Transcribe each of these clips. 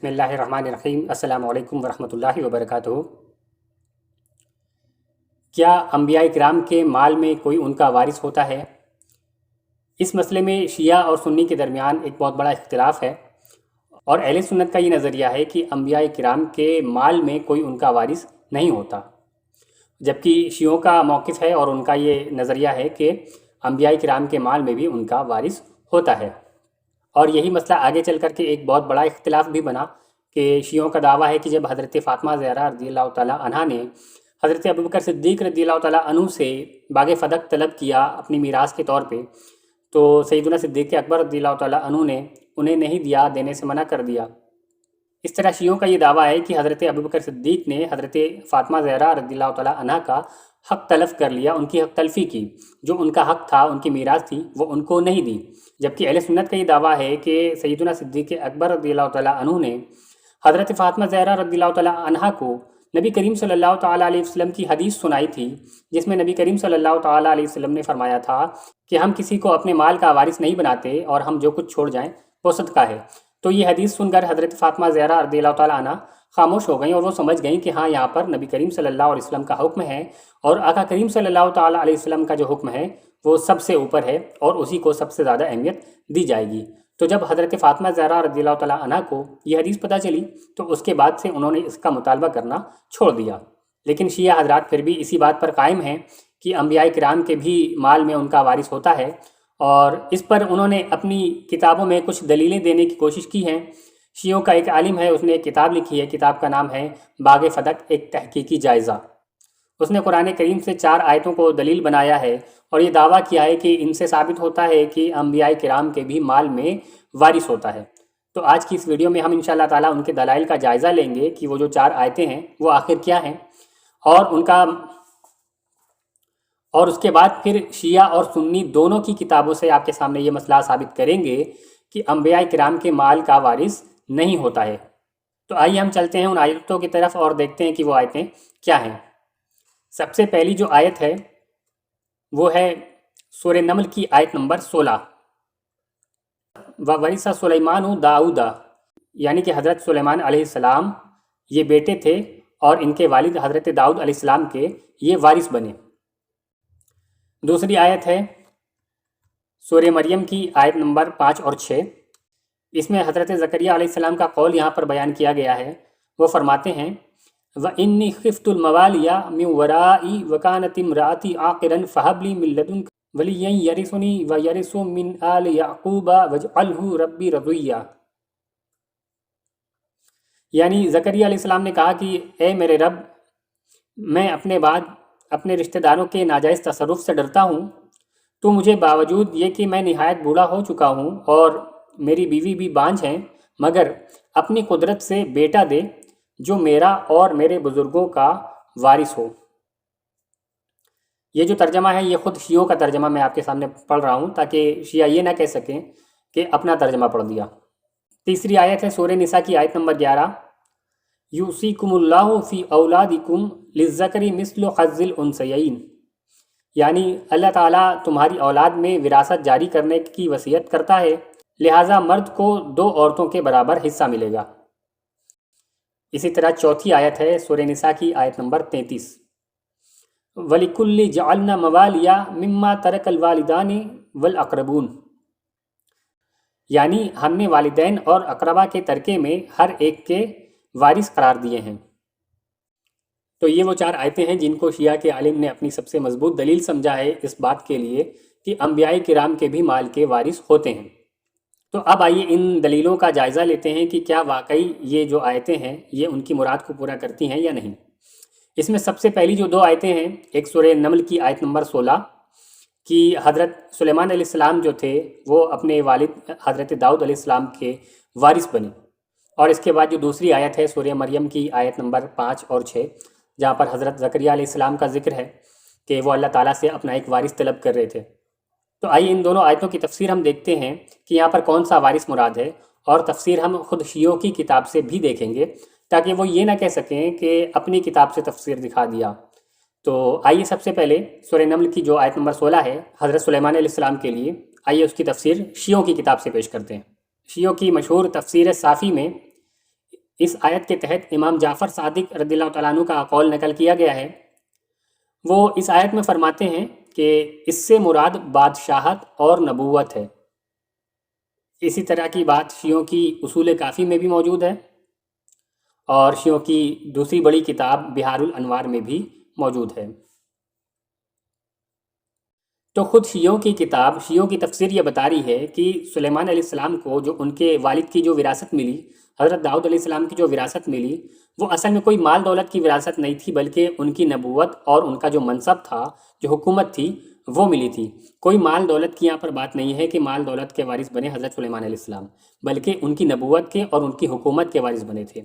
بسم اللہ الرحمن الرحیم۔ السلام علیکم ورحمۃ اللہ وبرکاتہ۔ کیا انبیاء کرام کے مال میں کوئی ان کا وارث ہوتا ہے؟ اس مسئلے میں شیعہ اور سنی کے درمیان ایک بہت بڑا اختلاف ہے، اور اہل سنت کا یہ نظریہ ہے کہ انبیاء کرام کے مال میں کوئی ان کا وارث نہیں ہوتا، جبکہ شیعوں کا موقف ہے اور ان کا یہ نظریہ ہے کہ انبیاء کرام کے مال میں بھی ان کا وارث ہوتا ہے۔ اور یہی مسئلہ آگے چل کر کے ایک بہت بڑا اختلاف بھی بنا کہ شیعوں کا دعویٰ ہے کہ جب حضرت فاطمہ زہرا رضی اللہ تعالیٰ عنہ نے حضرت ابوبکر صدیق رضی اللہ تعالیٰ عنہ سے باغ فدق طلب کیا اپنی میراث کے طور پہ، تو سیدنا صدیق اکبر رضی اللہ تعالیٰ عنہ نے انہیں نہیں دیا، دینے سے منع کر دیا۔ اس طرح شیعوں کا یہ دعویٰ ہے کہ حضرت ابوبکر صدیق نے حضرت فاطمہ زہرا رضی اللہ تعالیٰ عنہ کا حق تلف کر لیا، ان کی حق تلفی کی، جو ان کا حق تھا، ان کی میراث تھی، وہ ان کو نہیں دی۔ جبکہ اہل سنت کا یہ دعویٰ ہے کہ سیدنا صدیق اکبر رضی اللہ تعالیٰ عنہ نے حضرت فاطمہ زہرا رضی اللہ تعالیٰ عنہ کو نبی کریم صلی اللہ تعالیٰ علیہ وسلم کی حدیث سنائی تھی، جس میں نبی کریم صلی اللہ تعالیٰ علیہ وسلم نے فرمایا تھا کہ ہم کسی کو اپنے مال کا وارث نہیں بناتے، اور ہم جو کچھ چھوڑ جائیں وہ صدقہ ہے۔ تو یہ حدیث سن کر حضرت فاطمہ زہرا رضی اللہ تعالیٰ عنہ خاموش ہو گئیں، اور وہ سمجھ گئیں کہ ہاں، یہاں پر نبی کریم صلی اللہ علیہ وسلم کا حکم ہے، اور آقا کریم صلی اللہ تعالیٰ علیہ وسلم کا جو حکم ہے وہ سب سے اوپر ہے، اور اسی کو سب سے زیادہ اہمیت دی جائے گی۔ تو جب حضرت فاطمہ زہرا رضی اللہ تعالیٰ عنہ کو یہ حدیث پتہ چلی، تو اس کے بعد سے انہوں نے اس کا مطالبہ کرنا چھوڑ دیا۔ لیکن شیعہ حضرات پھر بھی اسی بات پر قائم ہیں کہ انبیاء کرام کے بھی مال میں ان کا وارث ہوتا ہے، اور اس پر انہوں نے اپنی کتابوں میں کچھ دلیلیں دینے کی کوشش کی ہیں۔ شیعوں کا ایک عالم ہے، اس نے ایک کتاب لکھی ہے، کتاب کا نام ہے باغ فدق ایک تحقیقی جائزہ۔ اس نے قرآن کریم سے 4 آیتوں کو دلیل بنایا ہے، اور یہ دعویٰ کیا ہے کہ ان سے ثابت ہوتا ہے کہ انبیاء کرام کے بھی مال میں وارث ہوتا ہے۔ تو آج کی اس ویڈیو میں ہم انشاءاللہ تعالیٰ ان کے دلائل کا جائزہ لیں گے کہ وہ جو 4 آیتیں ہیں وہ آخر کیا ہیں، اور اس کے بعد پھر شیعہ اور سنی دونوں کی کتابوں سے آپ کے سامنے یہ مسئلہ ثابت کریں گے کہ انبیاء کرام کے مال کا وارث نہیں ہوتا ہے۔ تو آئیے ہم چلتے ہیں ان آیتوں کی طرف اور دیکھتے ہیں کہ وہ آیتیں کیا ہیں۔ سب سے پہلی جو آیت ہے وہ ہے سورہ نمل کی آیت نمبر 16۔ وَوَرِثَ سُلَيْمَانُ دَاؤُدَ، یعنی کہ حضرت سلیمان علیہ السلام یہ بیٹے تھے، اور ان کے والد حضرت داؤد علیہ السلام کے یہ وارث بنے۔ دوسری آیت ہے سورہ مریم کی آیت نمبر 5 اور 6۔ اس میں حضرت زکریا علیہ السلام کا قول یہاں پر بیان کیا گیا ہے۔ وہ فرماتے ہیں وَإِنِّي خِفْتُ الْمَوَالِيَ مِنْ وَرَائِي وَكَانَتِ امْرَأَتِي عَاقِرًا فَهَبْ لِي مِن لَّدُنكَ وَلِيًّا يَرِثُنِي وَيَرِثُ مِنْ آلِ يَعْقُوبَ وَاجْعَلْهُ رَبِّي رَضِيًّا۔ یعنی زکریا علیہ السلام نے کہا کہ اے میرے رب، میں اپنے بعد اپنے رشتہ داروں کے ناجائز تصرف سے ڈرتا ہوں، تو مجھے باوجود یہ کہ میں نہایت بوڑھا ہو چکا ہوں اور میری بیوی بھی بانجھ ہیں، مگر اپنی قدرت سے بیٹا دے جو میرا اور میرے بزرگوں کا وارث ہو۔ یہ جو ترجمہ ہے یہ خود شیعوں کا ترجمہ میں آپ کے سامنے پڑھ رہا ہوں، تاکہ شیعہ یہ نہ کہہ سکیں کہ اپنا ترجمہ پڑھ دیا۔ تیسری آیت ہے سورہ نساء کی آیت نمبر 11۔ یوصیکم اللہ فی اولادکم للذکر مثل حظ الانثیین، یعنی اللہ تعالیٰ تمہاری اولاد میں وراثت جاری کرنے کی وصیت کرتا ہے، لہٰذا مرد کو 2 عورتوں کے برابر حصہ ملے گا۔ اسی طرح چوتھی آیت ہے سورہ نساء کی آیت نمبر 33۔ وَلِكُلِّ جَعَلْنَا مَوَالِيَ مِمَّا تَرَكَ الْوَالِدَانِ وَالْأَقْرَبُونَ، یعنی ہم نے والدین اور اقربا کے ترکے میں ہر ایک کے وارث قرار دیے ہیں۔ تو یہ وہ 4 آیتیں ہیں جن کو شیعہ کے عالم نے اپنی سب سے مضبوط دلیل سمجھا ہے اس بات کے لیے کہ انبیاء کرام کے بھی مال کے وارث ہوتے ہیں۔ تو اب آئیے ان دلیلوں کا جائزہ لیتے ہیں کہ کیا واقعی یہ جو آیتیں ہیں یہ ان کی مراد کو پورا کرتی ہیں یا نہیں۔ اس میں سب سے پہلی جو 2 آیتیں ہیں، ایک سورہ نمل کی آیت نمبر 16 کہ حضرت سلیمان علیہ السلام جو تھے وہ اپنے والد حضرت داؤد علیہ السلام کے وارث بنے، اور اس کے بعد جو دوسری آیت ہے سورہ مریم کی آیت نمبر 5 اور 6، جہاں پر حضرت زکریا علیہ السلام کا ذکر ہے کہ وہ اللہ تعالیٰ سے اپنا ایک وارث طلب کر رہے تھے۔ تو آئیے ان دونوں آیتوں کی تفسیر ہم دیکھتے ہیں کہ یہاں پر کون سا وارث مراد ہے، اور تفسیر ہم خود شیعوں کی کتاب سے بھی دیکھیں گے، تاکہ وہ یہ نہ کہہ سکیں کہ اپنی کتاب سے تفسیر دکھا دیا۔ تو آئیے سب سے پہلے سورہ نمل کی جو آیت نمبر 16 ہے حضرت سلیمان علیہ السلام کے لیے، آئیے اس کی تفسیر شیعوں کی کتاب سے پیش کرتے ہیں۔ شیعوں کی مشہور تفسیر صافی میں اس آیت کے تحت امام جعفر صادق رضی اللہ تعالیٰ عنہ کا قول نقل کیا گیا ہے۔ وہ اس آیت میں فرماتے ہیں کہ اس سے مراد بادشاہت اور نبوت ہے۔ اسی طرح کی بات شیعوں کی اصول کافی میں بھی موجود ہے، اور شیعوں کی دوسری بڑی کتاب بہار الانوار میں بھی موجود ہے۔ تو خود شیعوں کی کتاب، شیعوں کی تفسیر یہ بتا رہی ہے کہ سلیمان علیہ السلام کو جو ان کے والد کی جو وراثت ملی، حضرت داؤد علیہ السلام کی جو وراثت ملی، وہ اصل میں کوئی مال دولت کی وراثت نہیں تھی، بلکہ ان کی نبوت اور ان کا جو منصب تھا، جو حکومت تھی، وہ ملی تھی۔ کوئی مال دولت کی یہاں پر بات نہیں ہے کہ مال دولت کے وارث بنے حضرت سلیمان علیہ السلام، بلکہ ان کی نبوت کے اور ان کی حکومت کے وارث بنے تھے۔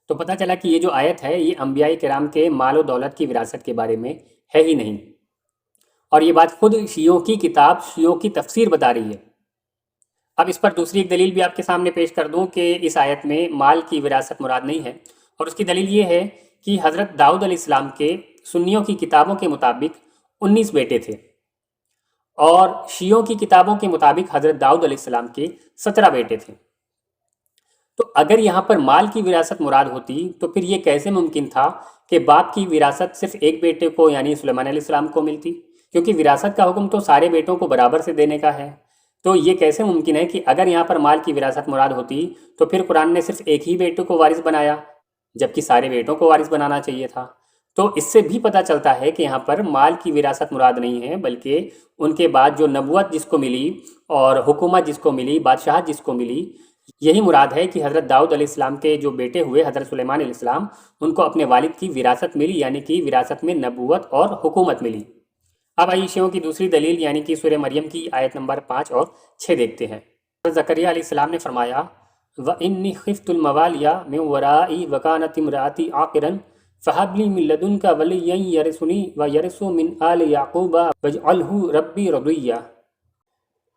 تو پتہ چلا کہ یہ جو آیت ہے یہ انبیاء کرام کے مال و دولت کی وراثت کے بارے میں ہے ہی نہیں، اور یہ بات خود شیعوں کی کتاب، شیعوں کی تفسیر بتا رہی ہے۔ اب اس پر دوسری ایک دلیل بھی آپ کے سامنے پیش کر دوں کہ اس آیت میں مال کی وراثت مراد نہیں ہے، اور اس کی دلیل یہ ہے کہ حضرت داؤد علیہ السلام کے سنیوں کی کتابوں کے مطابق 19 بیٹے تھے، اور شیعوں کی کتابوں کے مطابق حضرت داؤد علیہ السلام کے 17 بیٹے تھے۔ تو اگر یہاں پر مال کی وراثت مراد ہوتی تو پھر یہ کیسے ممکن تھا کہ باپ کی وراثت صرف ایک بیٹے کو یعنی سلیمان علیہ السلام کو ملتی؟ کیونکہ وراثت کا حکم تو سارے بیٹوں کو برابر سے دینے کا ہے۔ تو یہ کیسے ممکن ہے کہ اگر یہاں پر مال کی وراثت مراد ہوتی تو پھر قرآن نے صرف ایک ہی بیٹے کو وارث بنایا، جبکہ سارے بیٹوں کو وارث بنانا چاہیے تھا؟ تو اس سے بھی پتہ چلتا ہے کہ یہاں پر مال کی وراثت مراد نہیں ہے، بلکہ ان کے بعد جو نبوت جس کو ملی اور حکومت جس کو ملی، بادشاہت جس کو ملی، یہی مراد ہے کہ حضرت داؤد علیہ السلام کے جو بیٹے ہوئے حضرت سلیمان علیہ السلام، ان کو اپنے والد کی وراثت ملی، یعنی کہ وراثت میں نبوت اور حکومت ملی۔ اب آئیے شیعوں کی دوسری دلیل یعنی کہ سورہ مریم کی آیت نمبر 5 اور 6 دیکھتے ہیں۔ حضرت زکریا علیہ السلام نے فرمایا وَإِنِّي خِفْتُ الْمَوَالِيَ مِنْ وَرَائِي وَكَانَتِ امْرَأَتِي عَاقِرًا فَهَبْ لِي مِن لَّدُنكَ وَلِيًّا يَرِثُنِي وَيَرِثُ مِنْ آلِ يَعْقُوبَ وَاجْعَلْهُ رَبِّي رَضِيًّا۔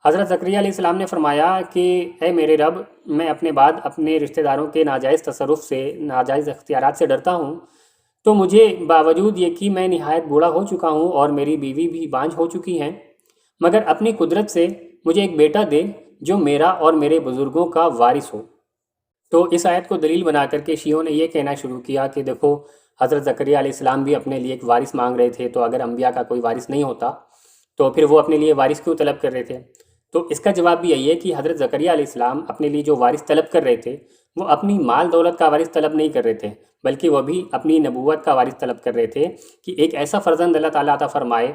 حضرت زکریا علیہ السلام نے فرمایا کہ اے میرے رب، میں اپنے بعد اپنے رشتہ داروں کے ناجائز تصرف سے، ناجائز اختیارات سے ڈرتا ہوں، تو مجھے باوجود یہ کہ میں نہایت بوڑھا ہو چکا ہوں اور میری بیوی بھی بانجھ ہو چکی ہیں، مگر اپنی قدرت سے مجھے ایک بیٹا دے جو میرا اور میرے بزرگوں کا وارث ہو۔ تو اس آیت کو دلیل بنا کر کے شیعوں نے یہ کہنا شروع کیا کہ دیکھو، حضرت زکریا علیہ السلام بھی اپنے لیے ایک وارث مانگ رہے تھے، تو اگر انبیاء کا کوئی وارث نہیں ہوتا تو پھر وہ اپنے لیے وارث کیوں طلب کر رہے تھے؟ تو اس کا جواب بھی یہی ہے کہ حضرت زکریا علیہ السلام اپنے لیے جو وارث طلب کر رہے تھے وہ اپنی مال دولت کا وارث طلب نہیں کر رہے تھے، بلکہ وہ بھی اپنی نبوت کا وارث طلب کر رہے تھے کہ ایک ایسا فرزند اللہ تعالیٰ عطا فرمائے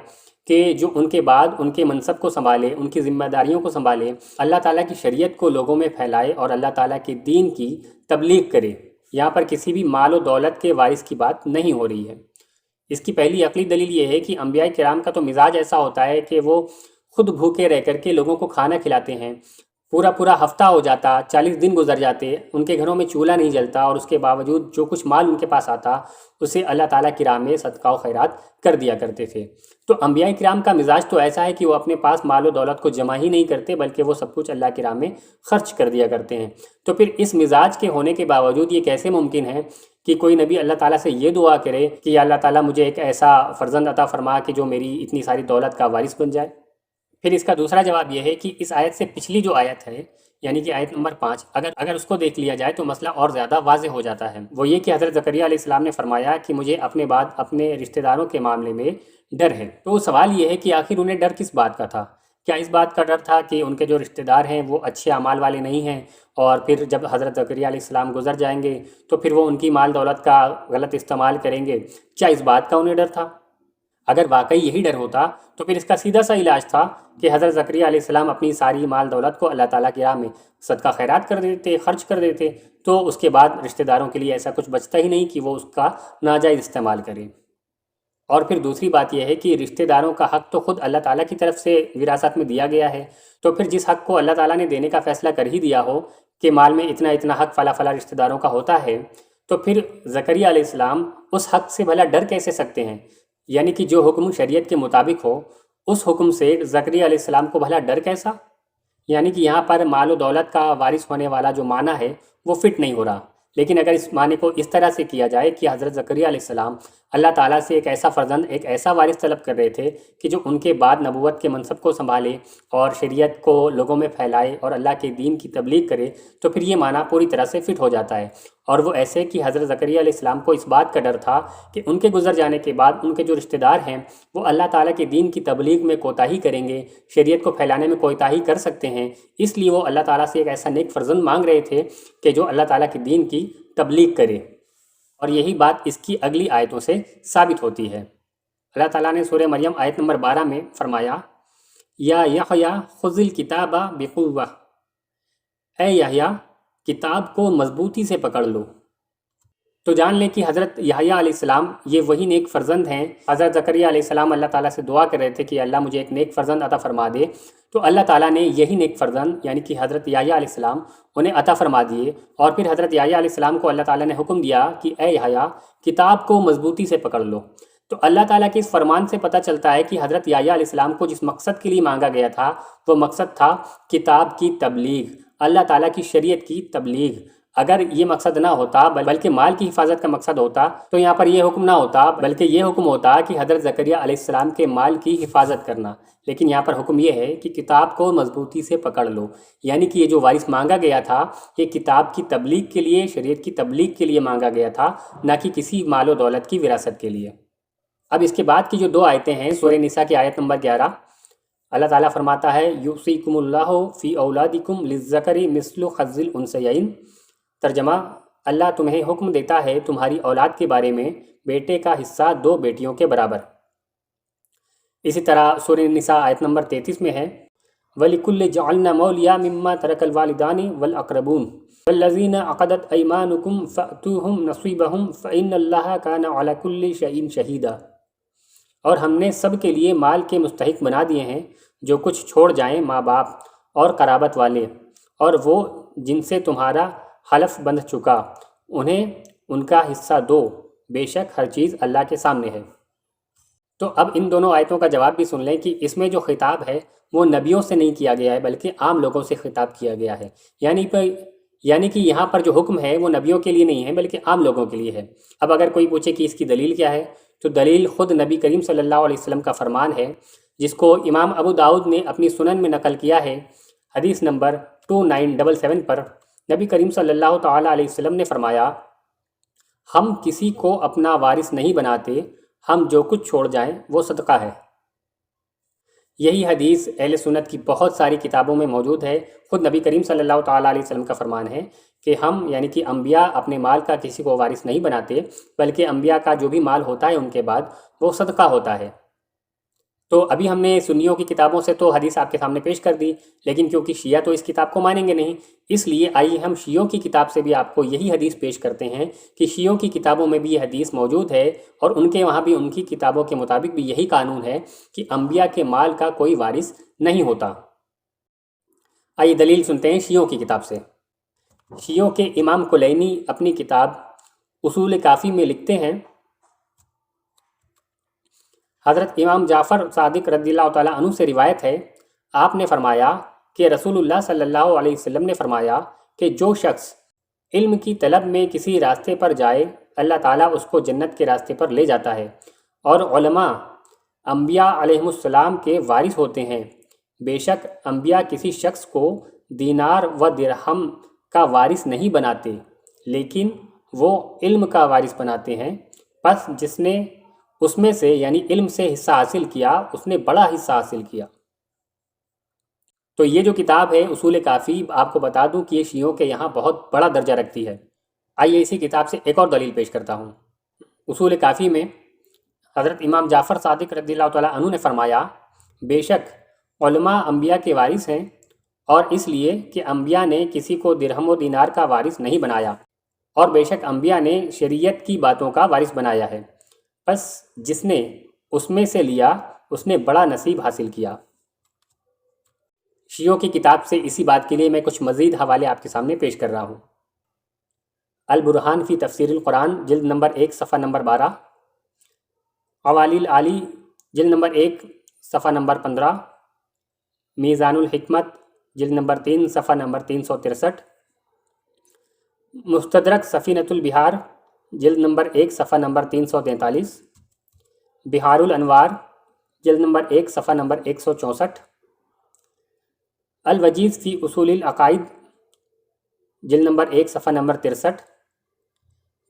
کہ جو ان کے بعد ان کے منصب کو سنبھالے، ان کی ذمہ داریوں کو سنبھالے، اللہ تعالیٰ کی شریعت کو لوگوں میں پھیلائے اور اللہ تعالیٰ کے دین کی تبلیغ کرے۔ یہاں پر کسی بھی مال و دولت کے وارث کی بات نہیں ہو رہی ہے۔ اس کی پہلی عقلی دلیل یہ ہے کہ انبیاء کرام کا تو مزاج ایسا ہوتا ہے کہ وہ خود بھوکے رہ کر کے لوگوں کو کھانا کھلاتے ہیں۔ پورا ہفتہ ہو جاتا، 40 دن گزر جاتے، ان کے گھروں میں چولہا نہیں جلتا، اور اس کے باوجود جو کچھ مال ان کے پاس آتا اسے اللہ تعالیٰ کی راہ میں صدقہ و خیرات کر دیا کرتے تھے۔ تو انبیاء کرام کا مزاج تو ایسا ہے کہ وہ اپنے پاس مال و دولت کو جمع ہی نہیں کرتے، بلکہ وہ سب کچھ اللہ کی راہ میں خرچ کر دیا کرتے ہیں۔ تو پھر اس مزاج کے ہونے کے باوجود یہ کیسے ممکن ہے کہ کوئی نبی اللہ تعالیٰ سے یہ دعا کرے کہ یا اللہ تعالیٰ مجھے ایک ایسا فرزند عطا فرما کہ جو میری اتنی ساری دولت کا وارث بن جائے؟ پھر اس کا دوسرا جواب یہ ہے کہ اس آیت سے پچھلی جو آیت ہے یعنی کہ آیت نمبر 5 اگر اس کو دیکھ لیا جائے تو مسئلہ اور زیادہ واضح ہو جاتا ہے۔ وہ یہ کہ حضرت زکریا علیہ السلام نے فرمایا کہ مجھے اپنے بعد اپنے رشتہ داروں کے معاملے میں ڈر ہے۔ تو سوال یہ ہے کہ آخر انہیں ڈر کس بات کا تھا؟ کیا اس بات کا ڈر تھا کہ ان کے جو رشتہ دار ہیں وہ اچھے اعمال والے نہیں ہیں، اور پھر جب حضرت زکریا علیہ السلام گزر جائیں گے تو پھر وہ ان کی مال دولت کا غلط استعمال کریں گے؟ کیا اس بات کا انہیں ڈر تھا؟ اگر واقعی یہی ڈر ہوتا تو پھر اس کا سیدھا سا علاج تھا کہ حضرت زکریا علیہ السلام اپنی ساری مال دولت کو اللہ تعالیٰ کی راہ میں صدقہ خیرات کر دیتے، خرچ کر دیتے، تو اس کے بعد رشتہ داروں کے لیے ایسا کچھ بچتا ہی نہیں کہ وہ اس کا ناجائز استعمال کریں۔ اور پھر دوسری بات یہ ہے کہ رشتہ داروں کا حق تو خود اللہ تعالیٰ کی طرف سے وراثت میں دیا گیا ہے، تو پھر جس حق کو اللہ تعالیٰ نے دینے کا فیصلہ کر ہی دیا ہو کہ مال میں اتنا اتنا حق فلاں فلاں رشتہ داروں کا ہوتا ہے، تو پھر زکریا علیہ السلام اس حق سے بھلا ڈر کیسے سکتے ہیں؟ یعنی کہ جو حکم شریعت کے مطابق ہو اس حکم سے زکریا علیہ السلام کو بھلا ڈر کیسا؟ یعنی کہ یہاں پر مال و دولت کا وارث ہونے والا جو معنی ہے وہ فٹ نہیں ہو رہا۔ لیکن اگر اس معنی کو اس طرح سے کیا جائے کہ حضرت زکریا علیہ السلام اللہ تعالیٰ سے ایک ایسا فرزند، ایک ایسا وارث طلب کر رہے تھے کہ جو ان کے بعد نبوت کے منصب کو سنبھالے اور شریعت کو لوگوں میں پھیلائے اور اللہ کے دین کی تبلیغ کرے، تو پھر یہ معنی پوری طرح سے فٹ ہو جاتا ہے۔ اور وہ ایسے کہ حضرت زکریا علیہ السلام کو اس بات کا ڈر تھا کہ ان کے گزر جانے کے بعد ان کے جو رشتہ دار ہیں وہ اللہ تعالیٰ کے دین کی تبلیغ میں کوتاہی کریں گے، شریعت کو پھیلانے میں کوتاہی کر سکتے ہیں، اس لیے وہ اللہ تعالیٰ سے ایک ایسا نیک فرزند مانگ رہے تھے کہ جو اللہ تعالیٰ کے دین کی تبلیغ کرے، اور یہی بات اس کی اگلی آیتوں سے ثابت ہوتی ہے۔ اللہ تعالیٰ نے سورہ مریم آیت نمبر 12 میں فرمایا، یا یحییٰ خذ الکتاب بقوہ، اے یحییٰ کتاب کو مضبوطی سے پکڑ لو۔ تو جان لیں کہ حضرت یحییٰ علیہ السلام یہ وہی نیک فرزند ہیں۔ حضرت زکریا علیہ السلام اللہ تعالیٰ سے دعا کر رہے تھے کہ اللہ مجھے ایک نیک فرزند عطا فرما دے، تو اللہ تعالیٰ نے یہی نیک فرزند یعنی کہ حضرت یحییٰ علیہ السلام انہیں عطا فرما دیے، اور پھر حضرت یحییٰ علیہ السلام کو اللہ تعالیٰ نے حکم دیا کہ اے یحییٰ کتاب کو مضبوطی سے پکڑ لو۔ تو اللہ تعالیٰ کے اس فرمان سے پتہ چلتا ہے کہ حضرت یحییٰ علیہ السلام کو جس مقصد کے لیے مانگا گیا تھا وہ مقصد تھا کتاب کی تبلیغ، اللہ تعالیٰ کی شریعت کی تبلیغ۔ اگر یہ مقصد نہ ہوتا بلکہ مال کی حفاظت کا مقصد ہوتا تو یہاں پر یہ حکم نہ ہوتا، بلکہ یہ حکم ہوتا کہ حضرت زکریا علیہ السلام کے مال کی حفاظت کرنا، لیکن یہاں پر حکم یہ ہے کہ کتاب کو مضبوطی سے پکڑ لو، یعنی کہ یہ جو وارث مانگا گیا تھا یہ کتاب کی تبلیغ کے لیے، شریعت کی تبلیغ کے لیے مانگا گیا تھا، نہ کہ کسی مال و دولت کی وراثت کے لیے۔ اب اس کے بعد کی جو 2 آیتیں ہیں، سورہ نساء کی آیت نمبر 11، اللہ تعالیٰ فرماتا ہے یوصیکم اللہ فی اولادکم للذکر مثل حظ الانثیین، ترجمہ اللہ تمہیں حکم دیتا ہے تمہاری اولاد کے بارے میں بیٹے کا حصہ 2 بیٹیوں کے برابر۔ اسی طرح سورہ نساء آیت نمبر 33 میں ہے وَلِكُلِّ جَعَلْنَا مَوْلِيًا مِمَّا تَرَكَ الْوَالِدَانِ وَالْأَقْرَبُونَ وَالَّذِينَ عَقَدَتْ أَيْمَانُكُمْ فَأْتُوهُمْ نَصِيبَهُمْ فَإِنَّ اللَّهَ كَانَ عَلَى كُلِّ شَيْءٍ شَهِيدًا، اور ہم نے سب کے لیے مال کے مستحق بنا دیے ہیں جو کچھ چھوڑ جائیں ماں باپ اور قرابت والے، اور وہ جن سے تمہارا حلف بندھ چکا انہیں ان کا حصہ دو، بے شک ہر چیز اللہ کے سامنے ہے۔ تو اب ان دونوں آیتوں کا جواب بھی سن لیں کہ اس میں جو خطاب ہے وہ نبیوں سے نہیں کیا گیا ہے بلکہ عام لوگوں سے خطاب کیا گیا ہے، یعنی کہ یہاں پر جو حکم ہے وہ نبیوں کے لیے نہیں ہے بلکہ عام لوگوں کے لیے ہے۔ اب اگر کوئی پوچھے کہ اس کی دلیل کیا ہے تو دلیل خود نبی کریم صلی اللہ علیہ وسلم کا فرمان ہے، جس کو امام ابو داؤد نے اپنی سنن میں نقل کیا ہے۔ حدیث نمبر 2977 پر نبی کریم صلی اللہ تعالیٰ علیہ وسلم نے فرمایا، ہم کسی کو اپنا وارث نہیں بناتے، ہم جو کچھ چھوڑ جائیں وہ صدقہ ہے۔ یہی حدیث اہل سنت کی بہت ساری کتابوں میں موجود ہے۔ خود نبی کریم صلی اللہ تعالیٰ علیہ وسلم کا فرمان ہے کہ ہم یعنی کہ انبیاء اپنے مال کا کسی کو وارث نہیں بناتے، بلکہ انبیاء کا جو بھی مال ہوتا ہے ان کے بعد وہ صدقہ ہوتا ہے۔ تو ابھی ہم نے سنیوں کی کتابوں سے تو حدیث آپ کے سامنے پیش کر دی، لیکن کیونکہ شیعہ تو اس کتاب کو مانیں گے نہیں، اس لیے آئیے ہم شیعوں کی کتاب سے بھی آپ کو یہی حدیث پیش کرتے ہیں کہ شیعوں کی کتابوں میں بھی یہ حدیث موجود ہے، اور ان کے وہاں بھی ان کی کتابوں کے مطابق بھی یہی قانون ہے کہ انبیاء کے مال کا کوئی وارث نہیں ہوتا۔ آئیے دلیل سنتے ہیں شیعوں کی کتاب سے۔ شیعوں کے امام کلینی اپنی کتاب اصول کافی میں لکھتے ہیں، حضرت امام جعفر صادق رضی اللہ تعالیٰ عنہ سے روایت ہے، آپ نے فرمایا کہ رسول اللہ صلی اللہ علیہ وسلم نے فرمایا کہ جو شخص علم کی طلب میں کسی راستے پر جائے اللہ تعالیٰ اس کو جنت کے راستے پر لے جاتا ہے، اور علماء انبیاء علیہم السلام کے وارث ہوتے ہیں۔ بے شک انبیاء کسی شخص کو دینار و درہم کا وارث نہیں بناتے، لیکن وہ علم کا وارث بناتے ہیں، پس جس نے اس میں سے یعنی علم سے حصہ حاصل کیا اس نے بڑا حصہ حاصل کیا۔ تو یہ جو کتاب ہے اصول کافی، آپ کو بتا دوں کہ یہ شیعوں کے یہاں بہت بڑا درجہ رکھتی ہے۔ آئیے اسی کتاب سے ایک اور دلیل پیش کرتا ہوں۔ اصول کافی میں حضرت امام جعفر صادق رضی اللہ تعالیٰ عنہ نے فرمایا، بے شک علماء انبیاء کے وارث ہیں، اور اس لیے کہ انبیاء نے کسی کو درہم و دینار کا وارث نہیں بنایا، اور بے شک انبیاء نے شریعت کی باتوں کا وارث بنایا ہے، بس جس نے اس میں سے لیا اس نے بڑا نصیب حاصل کیا۔ شیعوں کی کتاب سے اسی بات کے لیے میں کچھ مزید حوالے آپ کے سامنے پیش کر رہا ہوں۔ البرہان فی تفسیر القرآن جلد نمبر 1 صفحہ نمبر 12، عوالی العالی جلد نمبر 1 صفحہ نمبر 15، میزان الحکمت جلد نمبر 3 صفحہ نمبر 363، مستدرک سفینۃ البحار جلد نمبر 1 صفحہ نمبر 343، بحار الانوار جلد نمبر 1 صفحہ نمبر 164، الوجیز فی اصول العقائد جلد نمبر 1 صفحہ نمبر 63،